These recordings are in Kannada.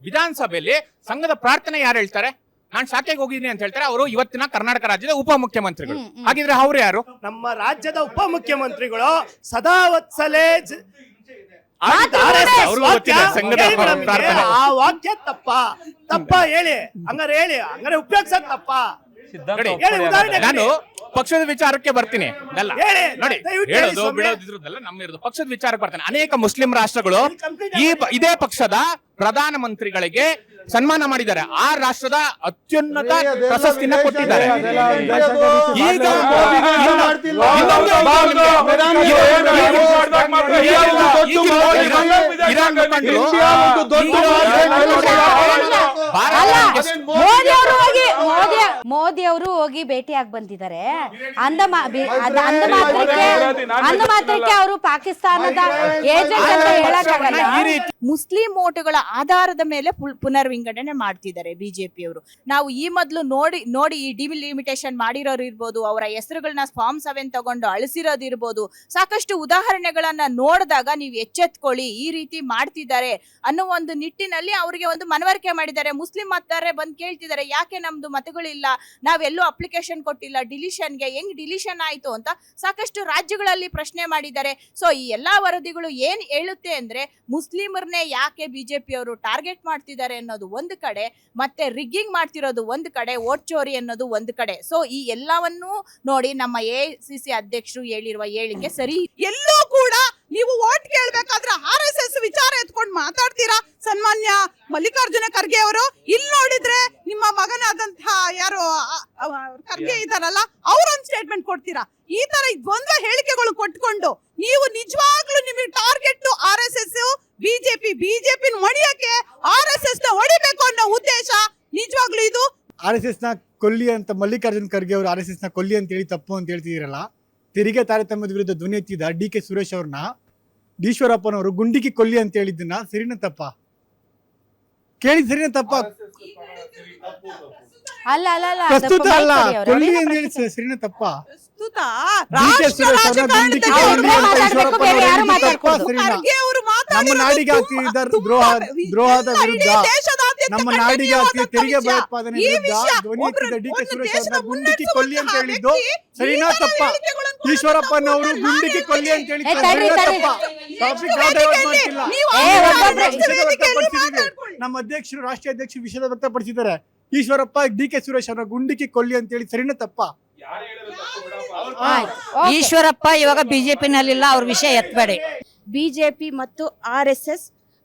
ವಿಧಾನಸಭೆಯಲ್ಲಿ ಸಂಘದ ಪ್ರಾರ್ಥನೆ ಯಾರು ಹೇಳ್ತಾರೆ? ನಾನು ಶಾಖೆಗೆ ಹೋಗಿದ್ದೀನಿ ಅಂತ ಹೇಳ್ತಾರೆ. ಅವರು ಇವತ್ತಿನ ಕರ್ನಾಟಕ ರಾಜ್ಯದ ಉಪಮುಖ್ಯಮಂತ್ರಿಗಳು. ಹಾಗಿದ್ರೆ ಅವ್ರು ಯಾರು? ನಮ್ಮ ರಾಜ್ಯದ ಉಪಮುಖ್ಯಮಂತ್ರಿಗಳು ಸದಾ ವತ್ಸಲೆ ಆ ವಾಕ್ಯ ತಪ್ಪ ಹೇಳಿ ಹಂಗಾರೆ ಉಪಯೋಗಿಸಕ್ ತಪ್ಪ. ನಾನು ಪಕ್ಷದ ವಿಚಾರಕ್ಕೆ ಬರ್ತೀನಿ. ನೋಡಿ, ಹೇಳೋದು ಬಿಡೋದಿದ್ರದ್ದೆಲ್ಲ ನಮ್ಮಿರೋದು ಪಕ್ಷದ ವಿಚಾರಕ್ಕೆ ಬರ್ತೀನಿ. ಅನೇಕ ಮುಸ್ಲಿಂ ರಾಷ್ಟ್ರಗಳು ಇದೇ ಪಕ್ಷದ ಪ್ರಧಾನ ಮಂತ್ರಿಗಳಿಗೆ ಸನ್ಮಾನ ಮಾಡಿದ್ದಾರೆ. ಆ ರಾಷ್ಟ್ರದ ಅತ್ಯುನ್ನತ ಪ್ರಶಸ್ತಿನ ಕೊಟ್ಟಿದ್ದಾರೆ. ಈಗ ಮೋದಿ ಅವರು ಹೋಗಿ ಭೇಟಿಯಾಗಿ ಬಂದಿದ್ದಾರೆ. ಅಂದ ಮಾತ್ರಕ್ಕೆ ಅವರು ಪಾಕಿಸ್ತಾನದ ಏಜೆಂಟ್ ಅಂತ ಹೇಳಕ್ಕಾಗಲ್ಲ. ಮುಸ್ಲಿಂ ಓಟುಗಳ ಆಧಾರದ ಮೇಲೆ ಪುನರ್ವಿಂಗಡಣೆ ಮಾಡ್ತಿದ್ದಾರೆ ಬಿಜೆಪಿಯವರು. ನಾವು ಈ ಮೊದಲು ನೋಡಿ ಈ ಡಿಲಿಮಿಟೇಷನ್ ಮಾಡಿರೋರು ಇರ್ಬೋದು, ಅವರ ಹೆಸರುಗಳನ್ನ ಫಾರ್ಮ್ 7 ತಗೊಂಡು ಅಳಿಸಿರೋದು ಇರ್ಬೋದು, ಸಾಕಷ್ಟು ಉದಾಹರಣೆಗಳನ್ನ ನೋಡಿದಾಗ ನೀವು ಎಚ್ಚೆತ್ಕೊಳ್ಳಿ, ಈ ರೀತಿ ಮಾಡ್ತಿದ್ದಾರೆ ಅನ್ನೋ ಒಂದು ನಿಟ್ಟಿನಲ್ಲಿ ಅವರಿಗೆ ಒಂದು ಮನವರಿಕೆ ಮಾಡಿದ್ದಾರೆ. ಮುಸ್ಲಿಂ ಮತದಾರರೇ ಬಂದು ಕೇಳ್ತಿದ್ದಾರೆ, ಯಾಕೆ ನಮ್ದು ಮತಗಳಿಲ್ಲ, ನಾವೆಲ್ಲೂ ಅಪ್ಲಿಕೇಶನ್ ಕೊಟ್ಟಿಲ್ಲ, ಡಿಲಿಷನ್ಗೆ ಹೆಂಗ್ ಡಿಲಿಷನ್ ಆಯ್ತು ಅಂತ ಸಾಕಷ್ಟು ರಾಜ್ಯಗಳಲ್ಲಿ ಪ್ರಶ್ನೆ ಮಾಡಿದ್ದಾರೆ. ಸೊ ಈ ಎಲ್ಲಾ ವರದಿಗಳು ಏನ್ ಹೇಳುತ್ತೆ ಅಂದ್ರೆ ಮುಸ್ಲಿಮರನ್ನೇ ಯಾಕೆ ಬಿಜೆಪಿಯವರು ಟಾರ್ಗೆಟ್ ಮಾಡ್ತಿದ್ದಾರೆ ಅನ್ನೋದು ಒಂದು ಕಡೆ, ಮತ್ತೆ ರಿಗ್ಗಿಂಗ್ ಮಾಡ್ತಿರೋದು ಒಂದು ಕಡೆ, ವೋಟ್ ಚೋರಿ ಅನ್ನೋದು ಒಂದು ಕಡೆ. ಸೊ ಈ ಎಲ್ಲವನ್ನೂ ನೋಡಿ ನಮ್ಮ ಎಐಸಿಸಿ ಅಧ್ಯಕ್ಷರು ಹೇಳಿರುವ ಹೇಳಿಕೆ ಸರಿ. ಎಲ್ಲೂ ಕೂಡ ನೀವು ವೋಟ್ ಕೇಳ್ಬೇಕಾದ್ರೆ RSS ವಿಚಾರ ಎತ್ಕೊಂಡು ಮಾತಾಡ್ತೀರಾ ಸನ್ಮಾನ್ಯ ಮಲ್ಲಿಕಾರ್ಜುನ ಖರ್ಗೆ ಅವರು. ಇಲ್ಲಿ ನೋಡಿದ್ರೆ ನಿಮ್ಮ ಮಗನಾದಂತಹ ಯಾರು ಖರ್ಗೆ ಇದಾರಲ್ಲ, ಅವರೊಂದು ಸ್ಟೇಟ್ಮೆಂಟ್ ಕೊಡ್ತೀರಾ. ಈ ತರ ದ್ವಂದ್ವ ಹೇಳಿಕೆಗಳು ಕೊಟ್ಕೊಂಡು ನೀವು ನಿಜವಾಗ್ಲೂ ನಿಮಗೆ ಟಾರ್ಗೆಟ್ RSS, ಬಿಜೆಪಿ ಹೊಡಿಯಕ್ಕೆ RSS ನ ಹೊಡಿಬೇಕು ಅನ್ನೋ ಉದ್ದೇಶ ನಿಜವಾಗ್ಲೂ ಇದು. RSS ನ ಕೊಲ್ಲಿ ಅಂತ ಮಲ್ಲಿಕಾರ್ಜುನ್ ಖರ್ಗೆ ಅವರು RSS ನ ಕೊಲ್ಲಿ ಅಂತ ಹೇಳಿ ತಪ್ಪು ಅಂತ ಹೇಳ್ತಿದ್ದೀರಲ್ಲ. ತೆರಿಗೆ ತಾರತಮ್ಯದ ವಿರುದ್ಧ ಧ್ವನಿ ಎತ್ತಿದ DK ಸುರೇಶ್ ಅವ್ರನ್ನ ಈಶ್ವರಪ್ಪನವರು ಗುಂಡಿಗೆ ಕೊಲ್ಲಿ ಅಂತ ಹೇಳಿದ್ದನ್ನ ಸರಿನ ತಪ್ಪ ಕೇಳಿದ್ ಸರಿನ ತಪ್ಪ? ಪ್ರಸ್ತುತ ಅಲ್ಲ, ಕೊಲ್ಲಿ ಅಂತ ಹೇಳಿ ಸರಿನ ತಪ್ಪ? ನಮ್ಮ ನಾಡಿಗೆ ಆಗ್ತಿದ್ದ ದ್ರೋಹದ ವಿರುದ್ಧ, ನಮ್ಮ ನಾಡಿಗೆ ಆಗ್ತಿದ್ದ ತೆರಿಗೆ ಭಯೋತ್ಪಾದನೆ ವಿರುದ್ಧ ಧ್ವನಿ ಎತ್ತಿದ DK ಸುರೇಶ್ ಅವ್ರನ್ನ ಗುಂಡಿಗೆ ಕೊಲ್ಲಿ ಅಂತ ಹೇಳಿದ್ದು ಸರಿನಾ ತಪ್ಪ? ಈಶ್ವರಪ್ಪನವರು ಗುಂಡಿಗೆ ಕೊಲ್ಲಿ ಅಂತ ಹೇಳಿದ್ದು ಸರಿನಾ ತಪ್ಪ? ಟಾಪಿಕ್ ಮಾಡ್ತಿಲ್ಲ. ನಮ್ಮ ಅಧ್ಯಕ್ಷರು, ರಾಷ್ಟ್ರೀಯ ಅಧ್ಯಕ್ಷರು ವಿಷಯ ವ್ಯಕ್ತಪಡಿಸಿದ್ದಾರೆ. ಈಶ್ವರಪ್ಪ DK ಸುರೇಶ್ ಅವರ ಗುಂಡಿಗೆ ಕೊಲ್ಲಿ ಅಂತ ಹೇಳಿ ಸರಿನಾ ತಪ್ಪ? ಈಶ್ವರಪ್ಪ ಇವಾಗ ಬಿಜೆಪಿನಲ್ಲಿಲ್ಲ, ಅವ್ರ ವಿಷಯ ಎತ್ತಬೇಡಿ. ಬಿಜೆಪಿ ಮತ್ತು RSS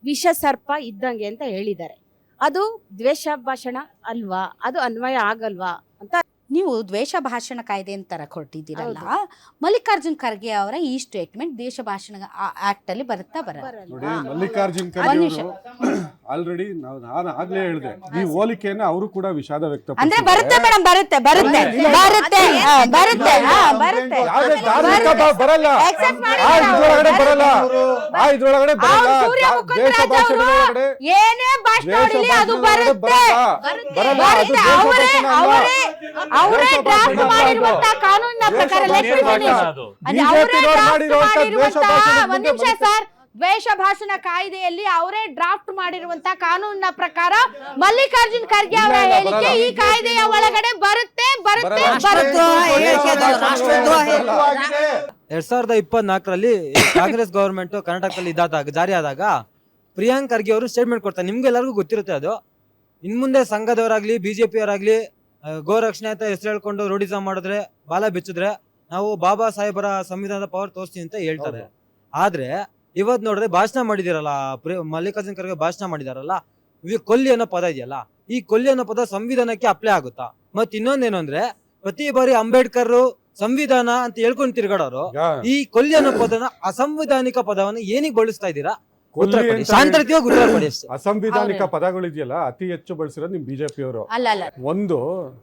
ವಿಷ ಸರ್ಪ ಇದ್ದಂಗೆ ಅಂತ ಹೇಳಿದ್ದಾರೆ. ಅದು ದ್ವೇಷ ಭಾಷಣ ಅಲ್ವಾ? ಅದು ಅನ್ವಯ ಆಗಲ್ವಾ ಅಂತ ನೀವು ದ್ವೇಷ ಭಾಷಣ ಕಾಯ್ದೆ ಅಂತ ಕೊಟ್ಟಿದ್ದೀರಲ್ಲ, ಮಲ್ಲಿಕಾರ್ಜುನ್ ಖರ್ಗೆ ಅವರ ಈ ಸ್ಟೇಟ್ಮೆಂಟ್ ದ್ವೇಷ ಭಾಷಣ ಆಕ್ಟ್ ಅಲ್ಲಿ ಬರುತ್ತಾ ಬರಲ್ಲ? ನೋಡಿ, ಮಲ್ಲಿಕಾರ್ಜುನ್ ಖರ್ಗೆ ಆಲ್ರೆಡಿ ನಾನು ಆಗ್ಲೇ ಹೇಳಿದೆ, ಈ ಹೋಲಿಕೆಯನ್ನ ಅವರು ಕೂಡ ವಿಷಾದ ವ್ಯಕ್ತಪಡಿಸಿದ್ದಾರೆ. ಅಂದ್ರೆ ಬರುತ್ತೆ ಮೇಡಮ್, ಬರುತ್ತೆ ಬರುತ್ತೆ ಬರುತ್ತೆ ಬರುತ್ತೆ ಬರುತ್ತೆ ಬರಲ್ಲ, ಇದ್ರೊಳಗಡೆ ಬರಲ್ಲ, ಇದ್ರೊಳಗಡೆ ಏನೇ ಭಾಷಣ ಹೊಡಿಲಿ ಅದು ಬರುತ್ತೆ. ಅವರೇ ಡ್ರಾಫ್ಟ್ ಮಾಡಿರುವಂತ ಕಾನೂನಿನ ಪ್ರಕಾರ ಒಂದ್ ನಿಮಿಷ ಸರ್, ದ್ವೇಷ ಭಾಷಣ ಕಾಯ್ದೆಯಲ್ಲಿ ಅವರೇ ಡ್ರಾಫ್ಟ್ ಮಾಡಿರುವಂತ ಕಾನೂನಿನ ಪ್ರಕಾರ ಮಲ್ಲಿಕಾರ್ಜುನ್ ಖರ್ಗೆ ಅವರ ಹೇಳಿಕೆ ಈ ಕಾಯ್ದೆಯ ಒಳಗಡೆ ಬರುತ್ತೆ ಬರುತ್ತೆ ಬರುತ್ತೆ. 2024ರಲ್ಲಿ ಕಾಂಗ್ರೆಸ್ ಗವರ್ಮೆಂಟ್ ಕರ್ನಾಟಕದಲ್ಲಿ ಜಾರಿ ಆದಾಗ ಪ್ರಿಯಾಂಕ್ ಖರ್ಗೆ ಅವರು ಸ್ಟೇಟ್ಮೆಂಟ್ ಕೊಡ್ತಾರೆ. ನಿಮ್ಗೆಲ್ಲರಿಗೂ ಗೊತ್ತಿರುತ್ತೆ ಅದು. ಇನ್ ಮುಂದೆ ಸಂಘದವರಾಗ್ಲಿ ಬಿಜೆಪಿಯವರಾಗ್ಲಿ ಗೋರಕ್ಷಣೆ ಅಂತ ಹೆಸರು ಹೇಳ್ಕೊಂಡು ರೋಡಿಸಮ್ ಮಾಡಿದ್ರೆ, ಬಾಲ ಬಿಚ್ಚಿದ್ರೆ ನಾವು ಬಾಬಾ ಸಾಹೇಬರ ಸಂವಿಧಾನದ ಪವರ್ ತೋರಿಸ್ತೀವಿ ಅಂತ ಹೇಳ್ತಾರೆ. ಆದ್ರೆ ಇವತ್ ನೋಡಿದ್ರೆ ಭಾಷಣ ಮಾಡಿದಿರಲ್ಲ, ಮಲ್ಲಿಕಾರ್ಜುನ್ ಖರ್ಗೆ ಭಾಷಣ ಮಾಡಿದಾರಲ್ಲ, ಕೊಲ್ಲಿ ಅನ್ನೋ ಪದ ಇದೆಯಲ್ಲ, ಈ ಕೊಲ್ಲಿ ಅನ್ನೋ ಪದ ಸಂವಿಧಾನಕ್ಕೆ ಅಪ್ಲೈ ಆಗುತ್ತಾ? ಮತ್ ಇನ್ನೊಂದೇನು ಅಂದ್ರೆ, ಪ್ರತಿ ಬಾರಿ ಅಂಬೇಡ್ಕರ್ ಸಂವಿಧಾನ ಅಂತ ಹೇಳ್ಕೊಂಡು ತಿರ್ಗಾಡೋರು ಈ ಕೊಲ್ಲಿ ಅನ್ನೋ ಪದನ ಅಸಂವಿಧಾನಿಕ ಪದವನ್ನು ಏನಿಗೆ ಬಳಸ್ತಾ ಇದ್ದೀರಾ? ಅಸಂವಿಧಾನಿಕ ಪದಗಳಿದೆಯಲ್ಲ ಅತಿ ಹೆಚ್ಚು ಬಳಸಿರೋದು ನಿಮ್ ಬಿಜೆಪಿಯವರು. ಒಂದು,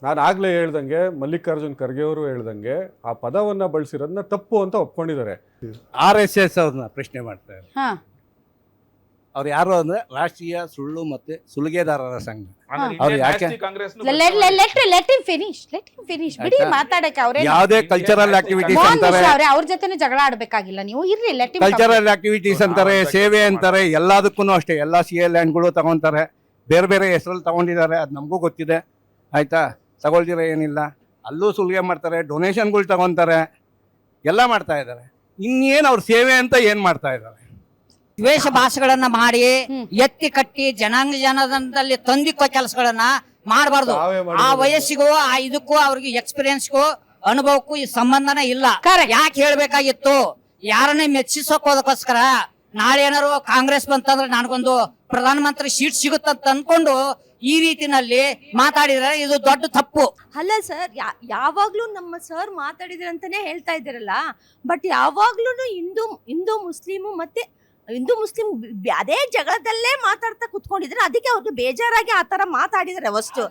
ನಾನು ಆಗ್ಲೇ ಹೇಳ್ದಂಗೆ ಮಲ್ಲಿಕಾರ್ಜುನ್ ಖರ್ಗೆ ಅವರು ಹೇಳ್ದಂಗೆ ಆ ಪದವನ್ನ ಬಳಸಿರೋದನ್ನ ತಪ್ಪು ಅಂತ ಒಪ್ಕೊಂಡಿದ್ದಾರೆ. RSS ಅವ್ರನ್ನ ಪ್ರಶ್ನೆ ಮಾಡ್ತಾರೆ. ಅವ್ರು ಯಾರು ಅಂದ್ರೆ ರಾಷ್ಟ್ರೀಯ ಸುಳ್ಳು ಮತ್ತೆ ಸುಲಿಗೆದಾರರ ಸಂಘ. ಬಿಡಿ ಮಾತಾಡಕ್ಕೆ. ಯಾವುದೇ ಕಲ್ಚರಲ್ ಆಕ್ಟಿವಿಟೀಸ್ ಅಂತಾರೆ, ಅವ್ರ ಜೊತೆ ಜಗಳ ಆಡ್ಬೇಕಾಗಿಲ್ಲ ನೀವು, ಇರ್ರಿ. ಕಲ್ಚರಲ್ ಆಕ್ಟಿವಿಟೀಸ್ ಅಂತಾರೆ, ಸೇವೆ ಅಂತಾರೆ, ಎಲ್ಲದಕ್ಕೂ ಅಷ್ಟೇ. ಎಲ್ಲ CA ಲ್ಯಾಂಡ್ಗಳು ತಗೊಂತಾರೆ, ಬೇರೆ ಬೇರೆ ಹೆಸರಲ್ಲಿ ತಗೊಂಡಿದ್ದಾರೆ, ಅದು ನಮಗೂ ಗೊತ್ತಿದೆ ಆಯಿತಾ. ತಗೊಳ್ದಿರ ಏನಿಲ್ಲ, ಅಲ್ಲೂ ಸುಲಿಗೆ ಮಾಡ್ತಾರೆ, ಡೊನೇಷನ್ಗಳು ತಗೊತಾರೆ, ಎಲ್ಲ ಮಾಡ್ತಾ ಇದ್ದಾರೆ. ಇನ್ನೇನು ಅವ್ರ ಸೇವೆ ಅಂತ ಏನು ಮಾಡ್ತಾ ಇದ್ದಾರೆ? ದ್ವೇಷ ಭಾಷೆಗಳನ್ನ ಮಾಡಿ ಎತ್ತಿ ಕಟ್ಟಿ ಜನಾಂಗದಲ್ಲಿ ತಂದಿಕ್ಕೋ ಕೆಲಸಗಳನ್ನ ಮಾಡಬಾರ್ದು. ತಾವೇ ಮಾಡಿರೋದು. ಆ ವಯಸ್ಸಿಗೂ ಆ ಇದಕ್ಕೂ ಅವ್ರಿಗೆ ಎಕ್ಸ್ಪೀರಿಯನ್ಸ್ಗೂ ಅನುಭವಕ್ಕೂ ಈ ಸಂಬಂಧನೇ ಇಲ್ಲ. ಯಾಕೆ ಹೇಳ್ಬೇಕಾಗಿತ್ತು? ಯಾರನ್ನೇ ಮೆಚ್ಚಿಸೋಕೋದಕ್ಕೋಸ್ಕರ ನಾಳೆ ಏನಾರು ಕಾಂಗ್ರೆಸ್ ಬಂತಂದ್ರೆ ನನಗೊಂದು ಪ್ರಧಾನಮಂತ್ರಿ ಸೀಟ್ ಸಿಗುತ್ತಂತ ಅನ್ಕೊಂಡು ಈ ರೀತಿನಲ್ಲಿ ಮಾತಾಡಿದ್ರೆ ಇದು ದೊಡ್ಡ ತಪ್ಪು. ಅಲ್ಲ ಸರ್, ಯಾವಾಗ್ಲೂ ನಮ್ಮ ಸರ್ ಮಾತಾಡಿದ್ರೆ ಅಂತಾನೆ ಹೇಳ್ತಾ ಇದ್ದೀರಲ್ಲ, ಬಟ್ ಯಾವಾಗ್ಲೂ ಹಿಂದೂ ಮುಸ್ಲಿಮು ಮತ್ತೆ ಹಿಂದೂ ಮುಸ್ಲಿಂ ಅದೇ ಜಗಳದಲ್ಲೇ ಮಾತಾಡ್ತಾ ಕುತ್ಕೊಂಡಿದ್ರೆ ಅದಕ್ಕೆ ಅವ್ರಿಗೆ ಬೇಜಾರಾಗಿ ಆ ತರ ಮಾತಾಡಿದ್ರೆ ವಸ್ತು